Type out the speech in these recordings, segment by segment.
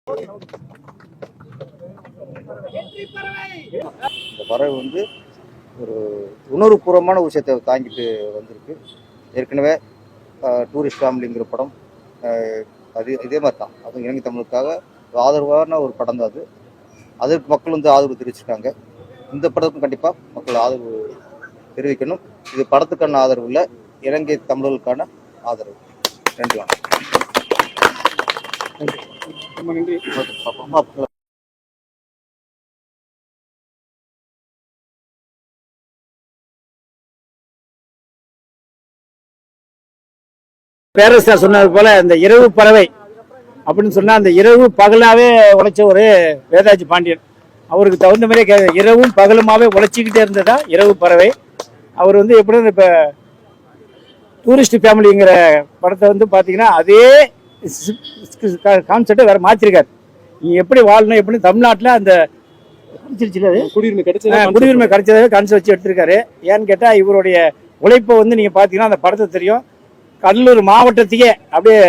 இந்த பறவை வந்து ஒரு உணர்வுபூர்வமான விஷயத்தை தாங்கிட்டு வந்திருக்கு. ஏற்கனவே டூரிஸ்ட் ஃபேமிலிங்கிற படம் அது இதே மாதிரி தான். அதுவும் இலங்கை தமிழுக்காக ஆதரவான ஒரு படம் தான் அது. அதற்கு மக்கள் வந்து ஆதரவு தெரிவிச்சிருக்காங்க. இந்த படத்துக்கும் கண்டிப்பாக மக்கள் ஆதரவு தெரிவிக்கணும். இது படத்துக்கான ஆதரவு இல்லை, இலங்கை தமிழர்களுக்கான ஆதரவு. நன்றி. ரொம்ப நன்றி. பேரரசர் சொன்னது போல இந்த இரவு பறவை அப்படின்னு சொன்னா அந்த இரவு பகலாவே உழைச்ச ஒரு வேதாஜி பாண்டியன். அவருக்கு தகுந்த மாதிரியே இரவும் பகலுமாவே உழைச்சிக்கிட்டே இருந்ததா இரவு பறவை. அவர் வந்து எப்படி இப்ப டூரிஸ்ட் ஃபேமிலிங்கிற படத்தை வந்து பாத்தீங்கன்னா அதே கான்செப்டை வேற மாத்திருக்காரு. நீ எப்படி வாழணும் எப்படி தமிழ்நாட்டில் அந்த குடியுரிமை கிடைச்சதை கான்செப்ட் வச்சு எடுத்திருக்காரு. ஏன்னு கேட்டா இவருடைய உழைப்பை வந்து நீங்க பாத்தீங்கன்னா அந்த படத்தை தெரியும். கடலூர் மாவட்டத்தையே அப்படியே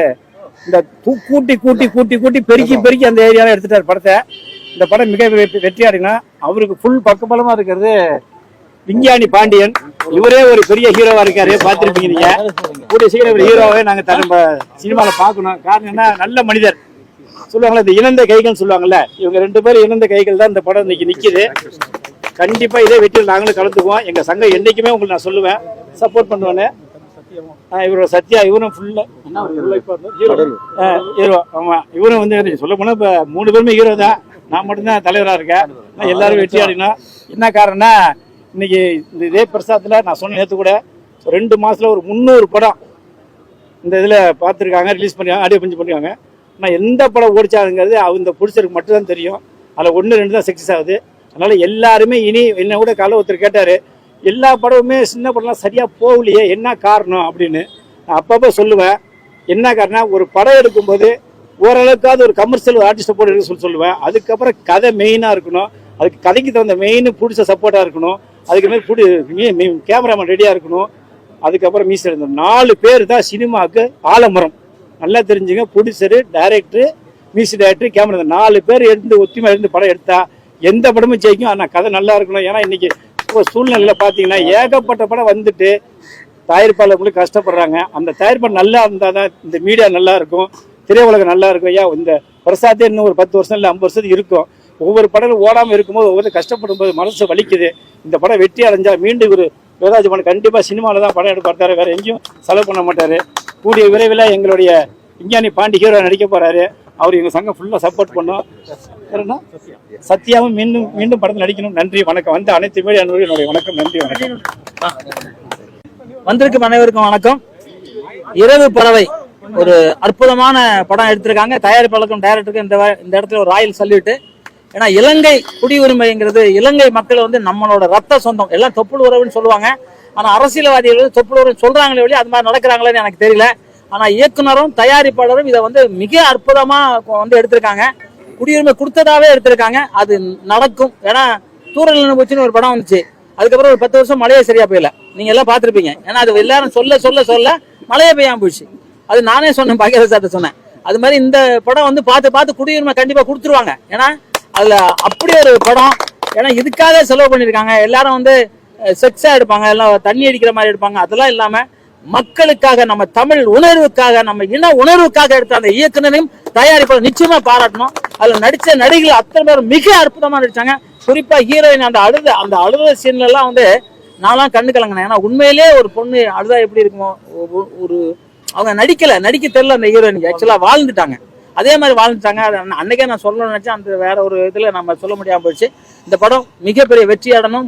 இந்த கூட்டி கூட்டி கூட்டி கூட்டி பெருக்கி பெருக்கி அந்த ஏரியாவில் எடுத்துட்டார் படத்தை. இந்த படம் மிக வெற்றியாடினா அவருக்கு ஃபுல் பக்கபலமா இருக்கிறது விஞ்ஞானி பாண்டியன். இவரே ஒரு பெரிய ஹீரோவா இருக்காரு, பார்த்துருப்பீங்க நீங்க. கூடிய சீக்கிரம் ஒரு ஹீரோவே நாங்க சினிமால பார்க்கணும். காரணம் என்ன, நல்ல மனிதர் சொல்லுவாங்கல்ல, இந்த இணைந்த கைகள் சொல்லுவாங்கல்ல, இவங்க ரெண்டு பேரும் இணைந்த கைகள் தான் இந்த படம் இன்னைக்கு நிக்குது. கண்டிப்பா இதே வெற்றியில் நாங்களும் கலந்துக்குவோம். எங்க சங்கம் என்னைக்குமே உங்களுக்கு நான் சொல்லுவேன், சப்போர்ட் பண்ணுவேன்னு. இவரோட சத்யா இவரும் ஃபுல்லா ஹீரோ. ஆமா, இவரும் வந்து சொல்ல போனா இப்ப 3 பேருமே ஹீரோ தான். நான் மட்டும்தான் தலைவரா இருக்கேன். எல்லாரும் வெற்றி ஆடினோம். என்ன காரணம்னா இன்னைக்கு இந்த இதே பிரசாதத்துல நான் சொன்ன நேற்று கூட 2 மாசத்துல ஒரு 300 படம் இந்த இதுல பார்த்துருக்காங்க, ரிலீஸ் பண்ணிருக்காங்க, ஆடியோ பஞ்சு பண்ணிருக்காங்க. ஆனால் எந்த படம் ஓடிச்சாங்கிறது இந்த புடிச்சருக்கு மட்டும் தான் தெரியும். அதில் 1-2 தான் சக்சஸ் ஆகுது. அதனால எல்லாருமே இனி என்ன கூட காலை ஒருத்தர் கேட்டாரு, எல்லா படமுமே சின்ன படம்லாம் சரியா போகலையே, என்ன காரணம் அப்படின்னு. நான் அப்பப்போ சொல்லுவேன், என்ன காரணம், ஒரு படம் எடுக்கும்போது ஓரளவுக்காவது ஒரு கமர்ஷியல் ஆர்டிஸ்ட் சப்போர்ட் இருக்கு சொல்லுவேன். அதுக்கப்புறம் கதை மெயினாக இருக்கணும், அதுக்கு கதைக்கு தகுந்த மெயின் பிடிச்ச சப்போர்ட்டாக இருக்கணும், அதுக்கு மேலே கேமராமேன் ரெடியாக இருக்கணும், அதுக்கப்புறம் மீசை இருந்தோம். 4 பேர் தான் சினிமாவுக்கு ஆலமரம். நல்லா தெரிஞ்சுங்க, producer, director, music director, camera, 4 பேர் ஒத்துமையாக இருந்து படம் எடுத்தா எந்த படமும் ஜெயிக்கும். ஆனால் கதை நல்லா இருக்கணும். ஏன்னா இன்னைக்கு சூழ்நிலையில் பார்த்தீங்கன்னா ஏகப்பட்ட படம் வந்துட்டு தயாரிப்பாளர்களுக்கு கஷ்டப்படுறாங்க. அந்த தயாரிப்பாளர் நல்லா இருந்தால் தான் இந்த மீடியா நல்லா இருக்கும், திரையுலகம் நல்லா இருக்கும். ஐயா, இந்த பிரசாதே இன்னும் ஒரு 10 வருஷம் இல்லை 50 வருஷத்துக்கு இருக்கும். ஒவ்வொரு படம் ஓடாமல் இருக்கும்போது ஒவ்வொரு கஷ்டப்படும் போது மனசு வலிக்குது. இந்த படம் வெற்றி அடைஞ்சா மீண்டும் ஒரு வேதாஜி படம் கண்டிப்பாக சினிமாவில் தான் படம் எடுப்பாரு, வேற எங்கேயும் செலவு பண்ண மாட்டார். கூடிய விரைவில் எங்களுடைய விஞ்ஞானி பாண்டி ஹீரோ நடிக்க போறாரு. அவர் எங்கள் சங்கம் ஃபுல்லாக சப்போர்ட் பண்ணோம். சத்யாவும் மீண்டும் மீண்டும் படத்தில் நடிக்கணும். நன்றி, வணக்கம். வந்து அனைத்து மீடியா என்னுடைய வணக்கம். நன்றி, வணக்கம். வந்திருக்கும் அனைவருக்கும் வணக்கம். இரவு பறவை ஒரு அற்புதமான படம் எடுத்திருக்காங்க. தயாரிப்பாளருக்கும் டைரக்டருக்கும் இந்த இடத்துல ஒரு ராயல் சல்யூட். ஏன்னா இலங்கை குடியுரிமைங்கிறது இலங்கை மக்கள் வந்து நம்மளோட ரத்த சொந்தம். எல்லாம் தொப்புள் உறவுன்னு சொல்லுவாங்க. ஆனால் அரசியல்வாதிகள் தொப்புள் உறவு சொல்றாங்களே வழி அது மாதிரி நடக்கிறாங்களேன்னு எனக்கு தெரியல. ஆனால் இயக்குனரும் தயாரிப்பாளரும் இதை வந்து மிக அற்புதமா வந்து எடுத்திருக்காங்க. குடியுரிமை கொடுத்ததாவே எடுத்திருக்காங்க. அது நடக்கும். ஏன்னா தூரல் போச்சுன்னு ஒரு படம் வந்துச்சு, அதுக்கப்புறம் ஒரு 10 வருஷம் மழையே சரியா போயில. நீங்க எல்லாம் பார்த்துருப்பீங்க. ஏன்னா அது எல்லாரும் சொல்ல சொல்ல சொல்ல மழையே பெய்யாம போயிடுச்சு. அது நானே சொன்னேன், பாக்கியராஜ் சார்ட்ட சொன்னேன். அது மாதிரி இந்த படம் வந்து பார்த்து குடியுரிமை கண்டிப்பா கொடுத்துருவாங்க. ஏன்னா அதுல அப்படி ஒரு படம். ஏன்னா இதுக்காக செலவு பண்ணிருக்காங்க. எல்லாரும் வந்து செக்ஸா எடுப்பாங்க, எல்லாம் தண்ணி அடிக்கிற மாதிரி எடுப்பாங்க. அதெல்லாம் இல்லாம மக்களுக்காக, நம்ம தமிழ் உணர்வுக்காக, நம்ம இன உணர்வுக்காக எடுத்த அந்த இயக்குனரையும் தயாரிப்பாளர் நிச்சயமா பாராட்டணும். அதுல நடிச்ச நடிகர்கள் அத்தனை பேரும் மிக அற்புதமா நடிச்சாங்க. குறிப்பா ஹீரோயின் அந்த அழுத சீன்ல எல்லாம் வந்து நான்லாம் கண்ணு கலங்கினேன். ஏன்னா உண்மையிலேயே ஒரு பொண்ணு அழுதா எப்படி இருக்குமோ, ஒரு அவங்க நடிக்க தெரியல. அந்த ஹீரோயினுக்கு ஆக்சுவலா வாழ்ந்துட்டாங்க, அதே மாதிரி வாழ்ந்துட்டாங்க. அன்னைக்கே நான் சொல்லணும்னு நினைச்சேன், அந்த வேற ஒரு இதுல நம்ம சொல்ல முடியாம போயிடுச்சு. இந்த படம் மிகப்பெரிய வெற்றி அடையணும்.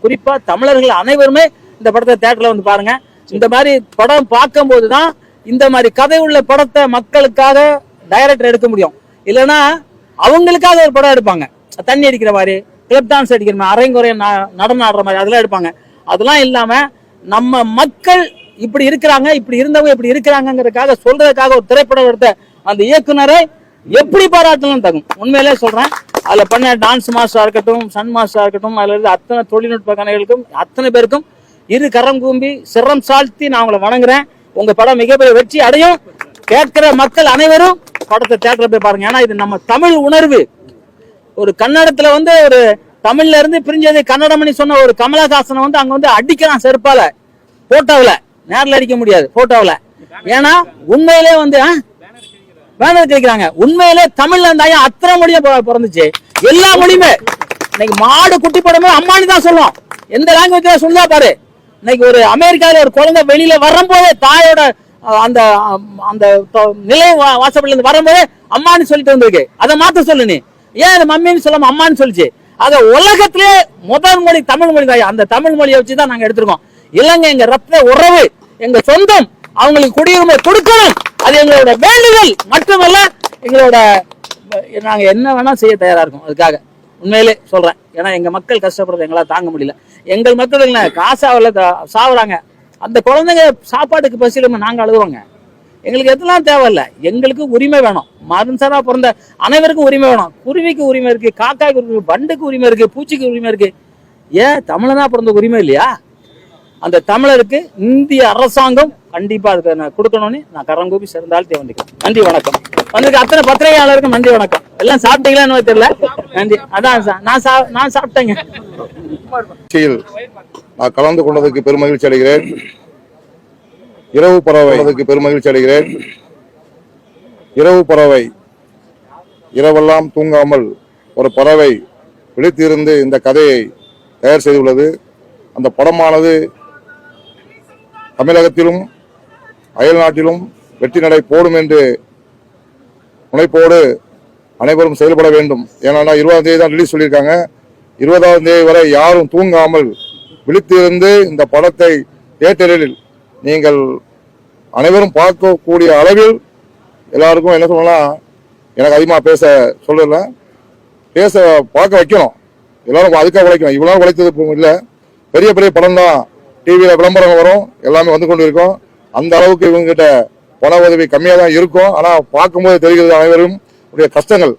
குறிப்பா தமிழர்கள் அனைவருமே இந்த படத்தை தியேட்டர்ல வந்து பாருங்க. இந்த மாதிரி படம் பார்க்கும் போதுதான் இந்த மாதிரி கதை உள்ள படத்தை மக்களுக்காக டைரக்டர் எடுக்க முடியும். இல்லைன்னா அவங்களுக்காக ஒரு படம் எடுப்பாங்க, தண்ணி அடிக்கிற மாதிரி, கிளப் டான்ஸ் அடிக்கிற மாதிரி, அரைங்குறைய நடனம் ஆடுற மாதிரி, அதெல்லாம் எடுப்பாங்க. அதெல்லாம் இல்லாம நம்ம மக்கள் இப்படி இருக்கிறாங்க, இப்படி இருந்தவங்க இப்படி இருக்கிறாங்கிறதுக்காக சொல்றதுக்காக ஒரு திரைப்படம் எடுத்த அந்த இயக்குனரை எப்படி பாராட்டலாம் தகும். உண்மையிலே சொல்றேன். அதுல பண்ண டான்ஸ் மாஸ்டரா இருக்கட்டும், சன் மாஸ்டரா இருக்கட்டும், அதுல இருந்து அத்தனை தொழில்நுட்ப கலைகளுக்கும் அத்தனை பேருக்கும் இரு கரம் கூம்பி சிரம் சாழ்த்தி நான் உங்களை வணங்குறேன். உங்க படம் மிகப்பெரிய வெற்றி அடையும். கேட்கிற மக்கள் அனைவரும் படத்தை தியேட்டர்ல போய் பாருங்க. ஏன்னா இது நம்ம தமிழ் உணர்வு. ஒரு கன்னடத்துல வந்து ஒரு தமிழ்ல இருந்து பிரிஞ்சது கன்னடமணி சொன்ன ஒரு கமலஹாசனை வந்து அங்க வந்து அடிக்கிறான் செருப்பால, போட்டோவில். நேரில் அடிக்க முடியாது, போட்டோவில். ஏன்னா உண்மையிலே வந்து பேனர் கேட்கிறாங்க. உண்மையிலே தமிழ்ல இருந்தாயா அத்தனை மொழியும் பிறந்துச்சு, எல்லா மொழியுமே. இன்னைக்கு மாடு குட்டி போடும்போது அம்மானி தான் சொல்லும். எந்த லாங்குவேஜ்ல சொல்லுதா பாரு. இன்னைக்கு ஒரு அமெரிக்காவில் ஒரு குழந்தை வெளியில வரும்போது தாயோட அந்த அந்த நிலை வாசப்படில இருந்து வரும்போது அம்மானு சொல்லிட்டு வந்திருக்கு. அதை மாத்த சொல்லு நீ. ஏன் அது மம்மின்னு சொல்லாம அம்மான்னு சொல்லிச்சு? அத உலகத்திலே முதல் மொழி தமிழ் மொழி தான். அந்த தமிழ் மொழியை வச்சுதான் நாங்க எடுத்திருக்கோம். இலங்கை எங்க ரத்த உறவு, எங்க சொந்தம். அவங்களுக்கு குடியுரிமை கொடுக்கணும், அது எங்களோட வேண்டுதல் மட்டுமல்ல. எங்களோட நாங்க என்ன வேணா செய்ய தயாரா இருக்கோம் அதுக்காக. உண்மையிலே சொல்றேன். ஏன்னா எங்க மக்கள் கஷ்டப்படுறது எங்களால் தாங்க முடியல. எங்கள் மக்கள் காசாவில் சாவுறாங்க. அந்த குழந்தைங்க சாப்பாட்டுக்கு பசியில நாங்க அழுகுறோங்க. எங்களுக்கு எதெல்லாம் தேவையில்ல, எங்களுக்கு உரிமை வேணும். மனுஷனா பிறந்த அனைவருக்கும் உரிமை வேணும். குருவிக்கு உரிமை இருக்கு, காக்காய்க்கு உரிமை, வண்டுக்கு உரிமை இருக்கு, பூச்சிக்கு உரிமை இருக்கு. ஏன் தமிழனா பிறந்த உரிமை இல்லையா? அந்த தமிழருக்கு இந்திய அரசாங்கம் கண்டிப்பா அதுக்கு கொடுக்கணும்னு நான் கரம் கூப்பி சிறந்தால் தேவந்திக்கிறேன். நன்றி, வணக்கம். வந்திருக்க அத்தனை பத்திரிகையாளருக்கும் நன்றி, வணக்கம். எல்லாம் சாப்பிட்டீங்களான்னு தெரியல. நன்றி. அதான் நான் சாப்பிட்டேங்க. நான் கலந்து கொண்டதுக்கு பெருமகிழ்ச்சி அடைகிறேன். இரவு பறவை பெருமகிழ்ச்சி அடைகிறேன். இரவு பறவை, இரவெல்லாம் தூங்காமல் ஒரு பறவை விழித்திருந்து இந்த கதையை தயார் செய்துள்ளது. அந்த படமானது தமிழகத்திலும் அயல் நாட்டிலும் வெற்றி நடை போடும் என்று முனைப்போடு அனைவரும் செயல்பட வேண்டும். ஏன்னா 20ஆம் தேதி தான் ரிலீஸ் சொல்லியிருக்காங்க. 20ஆம் தேதி வரை யாரும் தூங்காமல் விழித்திருந்து இந்த படத்தை தியேட்டரில் நீங்கள் அனைவரும் பார்க்கக்கூடிய அளவில் எல்லாருக்கும் என்ன சொல்லலாம், எனக்கு அதிகமாக பேச சொல்லல, பார்க்க வைக்கணும். எல்லாரும் அதுக்காக உழைக்கணும். இவ்வளோ உழைத்தது இல்லை, பெரிய பெரிய படம் தான் டிவியில் விளம்பரம் வரும், எல்லாமே வந்து கொண்டு இருக்கும். அந்த அளவுக்கு இவங்ககிட்ட பண உதவி கம்மியாக தான் இருக்கும். ஆனால் பார்க்கும்போது தெரிகிறது அனைவரும் உடைய கஷ்டங்கள்.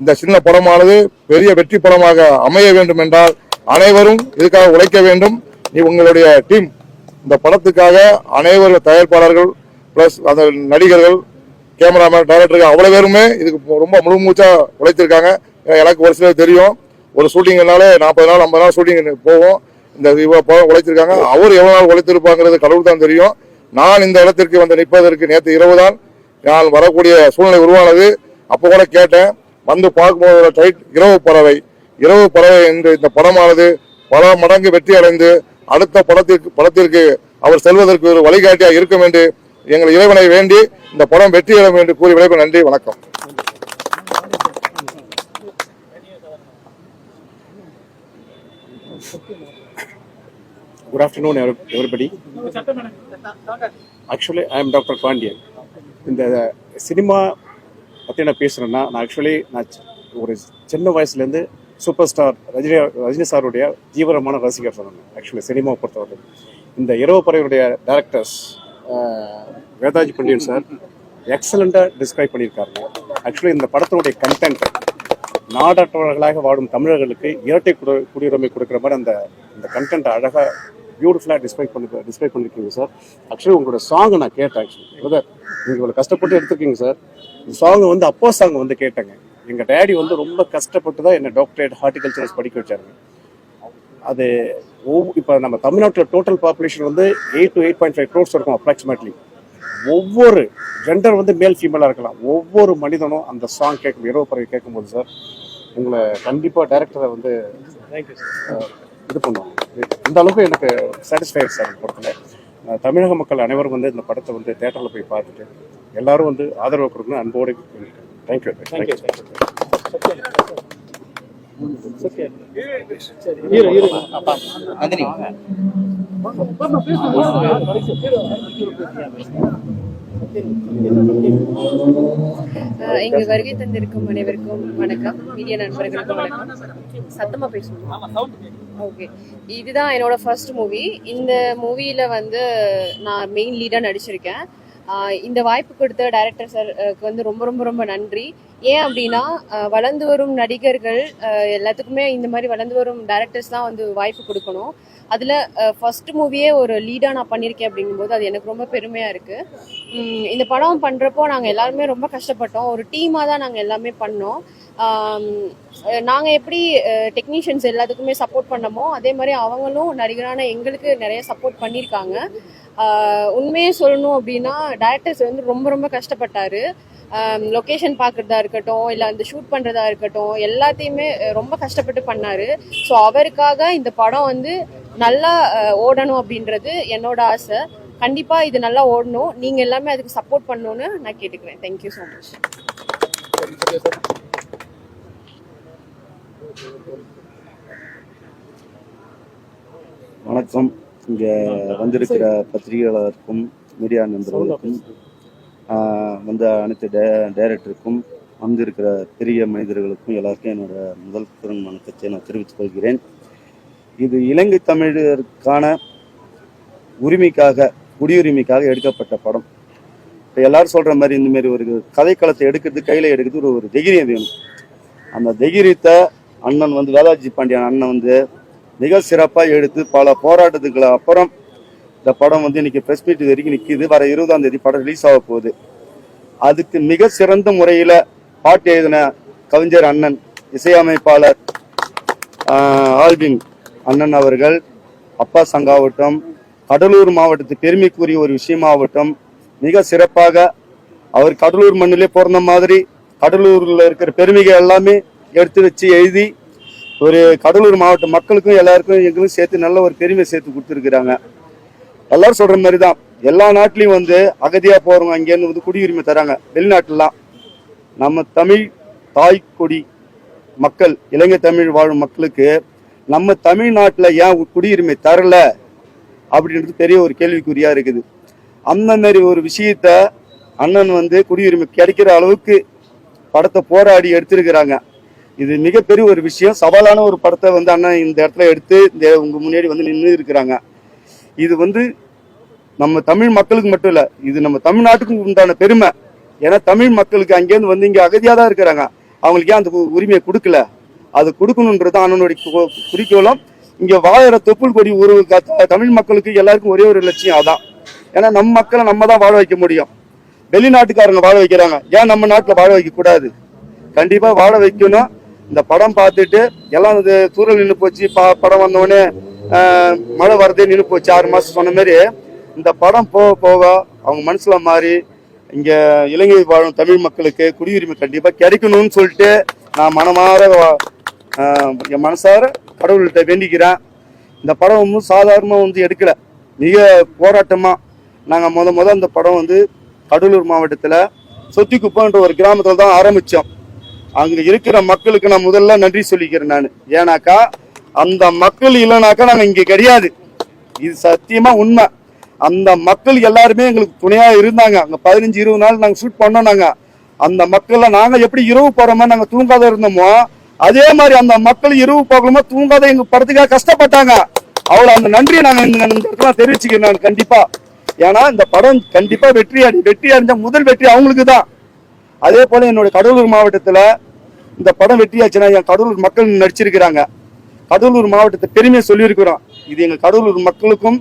இந்த சின்ன படமானது பெரிய வெற்றி படமாக அமைய வேண்டும் என்றால் அனைவரும் இதுக்காக உழைக்க வேண்டும். உங்களுடைய டீம் இந்த படத்துக்காக அனைவரும் தயாரிப்பாளர்கள் பிளஸ் அந்த நடிகர்கள், கேமராமேன், டைரக்டர்கள் அவ்வளவு பேருமே இதுக்கு ரொம்ப முழு மூச்சா உழைத்திருக்காங்க. எனக்கு ஒரு சிலர் தெரியும், ஒரு ஷூட்டிங்னாலே 40 நாள் 50 நாள் ஷூட்டிங் போவோம். இந்த படம் உழைத்திருக்காங்க. அவர் எவ்வளவு நாள் உழைத்திருப்பாங்கிறது கடவுள் தான் தெரியும். நான் இந்த இடத்திற்கு வந்து நிற்பதற்கு நேற்று இரவு தான் நான் வரக்கூடிய சூழ்நிலை உருவானது. அப்போ கூட கேட்டேன், வந்து பார்க்கும்போது டைட் இரவு பறவை என்று இந்த படமானது பல மடங்கு வெற்றி அடைந்து அடுத்த படத்திற்கு அவர் செல்வதற்கு ஒரு வழிகாட்டியாக இருக்கும் என்று எங்கள் இறைவனை வேண்டி இந்த படம் வெற்றி அடையும் என்று கூறி விளைவு. நன்றி, வணக்கம். Good afternoon, everybody. Actually, I am Dr. Pandian. இந்த சினிமா பற்றி நான் பேசுகிறேன்னா, நான் ஒரு சின்ன வயசுலேருந்து சூப்பர் ஸ்டார் ரஜினி சாருடைய தீவிரமான ரசிகர் சொன்னாங்க. ஆக்சுவலி சினிமாவை பொறுத்தவரை இந்த இரவு பறவையுடைய டைரக்டர்ஸ் வேதாஜி பண்டியன் சார் எக்ஸலண்ட்டாக டிஸ்கிரைப் பண்ணியிருக்காங்க. ஆக்சுவலி இந்த படத்தினுடைய கண்டென்ட் நாடற்றவர்களாக வாடும் தமிழர்களுக்கு இரட்டை குடியுரிமை கொடுக்குற மாதிரி அந்த கண்டென்ட் அழகாக பியூட்டிஃபுல்லாக டிஸ்கிரைப் பண்ணியிருக்கீங்க சார். ஆக்சுவலி உங்களோட சாங்கை நான் கேட்டேன். ஆக்சுவலி நீங்கள் இவ்வளோ கஷ்டப்பட்டு எடுத்துருக்கீங்க சார். இந்த சாங் வந்து அப்பா சாங் வந்து கேட்டேங்க. எங்கள் டேடி வந்து ரொம்ப கஷ்டப்பட்டு தான் என்னை டாக்டரேட் ஹார்டிகல்ச்சர்ஸ் படிக்க வச்சாருங்க. அது இப்போ நம்ம தமிழ்நாட்டில் டோட்டல் பாப்புலேஷன் வந்து 8 to 8.5 crores இருக்கும் அப்ராக்சிமேட்லி. ஒவ்வொரு ஜெண்டர் வந்து மேல் ஃபீமேலாக இருக்கலாம், ஒவ்வொரு மனிதனும் அந்த சாங் கேட்கும் இரவு பறவை கேட்கும்போது சார் உங்களை கண்டிப்பாக டைரக்டரை வந்து இது பண்ணுவாங்க. இந்த அளவுக்கு எனக்கு சாட்டிஸ்ஃபைட் சார். பொறுத்தல தமிழக மக்கள் அனைவரும் வந்து இந்த படத்தை வந்து தேட்டரில் போய் பார்த்துட்டு எல்லாரும் வந்து ஆதரவு கொடுக்கணும் அன்போடு. தேங்க்யூ. இங்கு வருகை தந்திருக்கும் அனைவருக்கும் வணக்கம். மீடியா நண்பர்களுக்கும் வணக்கம். சத்தமா பேசணும். ஓகே, இதுதான் என்னோட ஃபர்ஸ்ட் மூவி. இந்த மூவியில வந்து நான் மெயின் லீடா நடிச்சிருக்கேன். இந்த வாய்ப்பு கொடுத்த டைரக்டர் சாருக்கு வந்து ரொம்ப ரொம்ப ரொம்ப நன்றி. ஏன் அப்படின்னா வளர்ந்து வரும் நடிகர்கள் எல்லாத்துக்குமே இந்த மாதிரி வளர்ந்து வரும் டைரக்டர்ஸ் தான் வந்து வாய்ப்பு கொடுக்கணும். அதில் ஃபர்ஸ்ட் மூவியே ஒரு லீடாக நான் பண்ணியிருக்கேன் அப்படிங்கும்போது அது எனக்கு ரொம்ப பெருமையாக இருக்குது. இந்த படம் பண்ணுறப்போ நாங்கள் எல்லாருமே ரொம்ப கஷ்டப்பட்டோம். ஒரு டீமாக தான் நாங்கள் எல்லாமே பண்ணோம். நாங்கள் எப்படி டெக்னீஷியன்ஸ் எல்லாத்துக்குமே சப்போர்ட் பண்ணமோ அதே மாதிரி அவங்களும் நடிகரான எங்களுக்கு நிறைய சப்போர்ட் பண்ணியிருக்காங்க. உண்மையே சொல்லணும் அப்படின்னா டைரக்டர்ஸ் வந்து ரொம்ப ரொம்ப கஷ்டப்பட்டாரு. லொக்கேஷன் பார்க்குறதா இருக்கட்டும், இல்லை அந்த ஷூட் பண்ணுறதா இருக்கட்டும், எல்லாத்தையுமே ரொம்ப கஷ்டப்பட்டு பண்ணார். ஸோ அவருக்காக இந்த படம் வந்து நல்லா ஓடணும் அப்படின்றது என்னோட ஆசை. கண்டிப்பாக இது நல்லா ஓடணும். நீங்கள் எல்லாமே அதுக்கு சப்போர்ட் பண்ணணும்னு நான் கேட்டுக்கிறேன். Thank you so much. வணக்கம். இங்கே வந்திருக்கிற பத்திரிகையாளருக்கும் மீடியா நண்பர்களுக்கும் வந்த அனைத்து டைரக்டருக்கும் வந்திருக்கிற பெரிய மனிதர்களுக்கும் எல்லாருக்கும் என்னோட முதல் வணக்கத்தை நான் தெரிவித்துக் கொள்கிறேன். இது இலங்கை தமிழருக்கான உரிமைக்காக, குடியுரிமைக்காக எடுக்கப்பட்ட படம். இப்போ எல்லாரும் சொல்கிற மாதிரி இந்தமாரி ஒரு கதைக்களத்தை எடுக்கிறது, கையில் எடுக்கிறது ஒரு தைரியம் வேணும். அந்த தைரியத்தை அண்ணன் வந்து வேதாஜி பாண்டியன் அண்ணன் வந்து மிக சிறப்பாக எடுத்து பல போராட்டத்துக்கு அப்புறம் இந்த படம் வந்து இன்னைக்கு ப்ரெஸ் மீட் வரைக்கும் நிற்கிது. வர 20ஆம் தேதி படம் ரிலீஸ் ஆக போகுது. அதுக்கு மிக சிறந்த முறையில் பாட்டு எழுதின கவிஞர் அண்ணன், இசையமைப்பாளர் ஆல்வின் அண்ணன் அவர்கள், அப்பா சங்காவட்டம், கடலூர் மாவட்டத்து பெருமைக்குரிய ஒரு விஷயமாகட்டும், மிக சிறப்பாக அவர் கடலூர் மண்ணிலே பிறந்த மாதிரி கடலூரில் இருக்கிற பெருமைகள் எல்லாமே எடுத்து வச்சு எழுதி ஒரு கடலூர் மாவட்ட மக்களுக்கும் எல்லாருக்கும் எங்களுக்கும் சேர்த்து நல்ல ஒரு பெருமை சேர்த்து கொடுத்துருக்குறாங்க. எல்லாரும் சொல்ற மாதிரி தான் எல்லா நாட்டிலையும் வந்து அகதியா போறவங்க அங்கேருந்து வந்து குடியுரிமை தராங்க. வெளிநாட்டுலாம் நம்ம தமிழ் தாய்க்கொடி மக்கள், இலங்கை தமிழ் வாழும் மக்களுக்கு நம்ம தமிழ்நாட்டில் ஏன் குடியுரிமை தரல அப்படின்றது பெரிய ஒரு கேள்விக்குறியா இருக்குது. அந்த மாதிரி ஒரு விஷயத்த அண்ணன் வந்து குடியுரிமை கிடைக்கிற அளவுக்கு படத்தை போராடி எடுத்திருக்கிறாங்க. இது மிகப்பெரிய ஒரு விஷயம். சவாலான ஒரு படத்தை வந்து அண்ணன் இந்த இடத்துல எடுத்து உங்க முன்னாடி வந்து நின்று இருக்கிறாங்க. இது வந்து நம்ம தமிழ் மக்களுக்கு மட்டும் இல்லை, இது நம்ம தமிழ்நாட்டுக்கு உண்டான பெருமை. ஏன்னா தமிழ் மக்களுக்கு அங்கேருந்து வந்து இங்கே அகதியாக தான் இருக்கிறாங்க. அவங்களுக்கு ஏன் அந்த உரிமையை கொடுக்கல? அது கொடுக்கணுன்றது அண்ணனுடைய குறிக்கோளும். இங்கே வாழற தொப்புள் கொடி ஒரு தமிழ் மக்களுக்கு எல்லாருக்கும் ஒரே ஒரு லட்சியம் அதான். ஏன்னா நம்ம மக்களை நம்ம தான் வாழ வைக்க முடியும். வெளிநாட்டுக்காரங்க வாழ வைக்கிறாங்க, ஏன் நம்ம நாட்டில் வாழ வைக்க கூடாது? கண்டிப்பாக வாழ வைக்கணும். இந்த படம் பார்த்துட்டு எல்லாம் இது தூரல் நின்று போச்சு, படம் வந்தோடனே மழை வரதே நின்று போச்சு 6 மாதம் சொன்ன மாதிரி இந்த படம் போக போக அவங்க மனசுல மாறி இங்கே இலங்கை வாழும் தமிழ் மக்களுக்கு குடியுரிமை கண்டிப்பாக கிடைக்கணும்னு சொல்லிட்டு நான் என் மனசார கடவுள்கிட்ட வேண்டிக்கிறேன். இந்த படம் வந்து சாதாரணமாக வந்து எடுக்கல, மிக போராட்டமாக நாங்கள் முத இந்த படம் வந்து கடலூர் மாவட்டத்தில் சொத்திக்குப்பன்ற ஒரு கிராமத்தில் தான் ஆரம்பித்தோம். அங்கே இருக்கிற மக்களுக்கு நான் முதல்ல நன்றி சொல்லிக்கிறேன் நான். ஏன்னாக்கா அந்த மக்கள் இல்லைனாக்கா நாங்கள் இங்கே கிடையாது. இது சத்தியமாக உண்மை. அந்த மக்கள் எல்லாருமே எங்களுக்கு துணையாக இருந்தாங்க. அங்கே 15-20 நாள் நாங்கள் ஷூட் பண்ணோம். நாங்கள் அந்த மக்களை நாங்கள் எப்படி இரவு போகிறோமோ நாங்கள் தூங்காத இருந்தோமோ அதே மாதிரி அந்த மக்கள் இரவு போகணுமோ தூங்காத எங்கள் படத்துக்காக கஷ்டப்பட்டாங்க. அவ்வளோ அந்த நன்றியை நாங்கள் இந்த இடத்துல தெரிவிச்சுக்கிறேன் நான் கண்டிப்பாக. ஏன்னா இந்த படம் கண்டிப்பாக வெற்றி அடைஞ்ச முதல் வெற்றி அவங்களுக்கு தான். அதே போல என்னுடைய கடலூர் மாவட்டத்தில் இந்த படம் வெற்றியாச்சுன்னா என் கடலூர் மக்கள் நடிச்சிருக்கிறாங்க. கடலூர் மாவட்டத்தை பெருமையை சொல்லியிருக்கிறோம். இது எங்கள் கடலூர் மக்களுக்கும்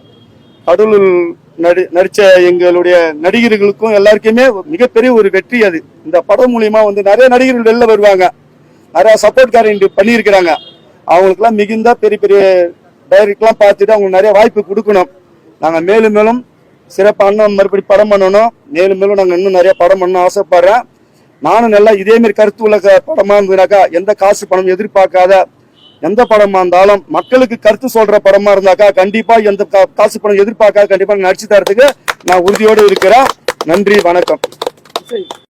கடலூர் நடித்த எங்களுடைய நடிகர்களுக்கும் எல்லாருக்குமே மிகப்பெரிய ஒரு வெற்றி அது. இந்த படம் மூலியமா வந்து நிறைய நடிகர்கள் வெளில வருவாங்க, நிறைய சப்போர்ட் காரங்க பண்ணியிருக்கிறாங்க. அவங்களுக்குலாம் மிகுந்த பெரிய பெரிய டைரக்டர்லாம் பார்த்துட்டு அவங்களுக்கு நிறைய வாய்ப்பு கொடுக்கணும். நாங்கள் மேலும் மேலும் சிறப்பான மறுபடி படம் பண்ணணும். மேலும் மேலும் நாங்கள் இன்னும் நிறைய படம் பண்ண ஆசைப்படுறேன். நானும் நல்லா இதேமாரி கருத்து உள்ள படமா இருந்ததுனாக்கா, எந்த காசு பணம் எதிர்பார்க்காத எந்த படமா இருந்தாலும் மக்களுக்கு கருத்து சொல்ற படமா இருந்தாக்கா கண்டிப்பா எந்த காசு பணம் எதிர்பார்க்காத கண்டிப்பா நடிச்சு தரத்துக்கு நான் உறுதியோடு இருக்கிறேன். நன்றி, வணக்கம்.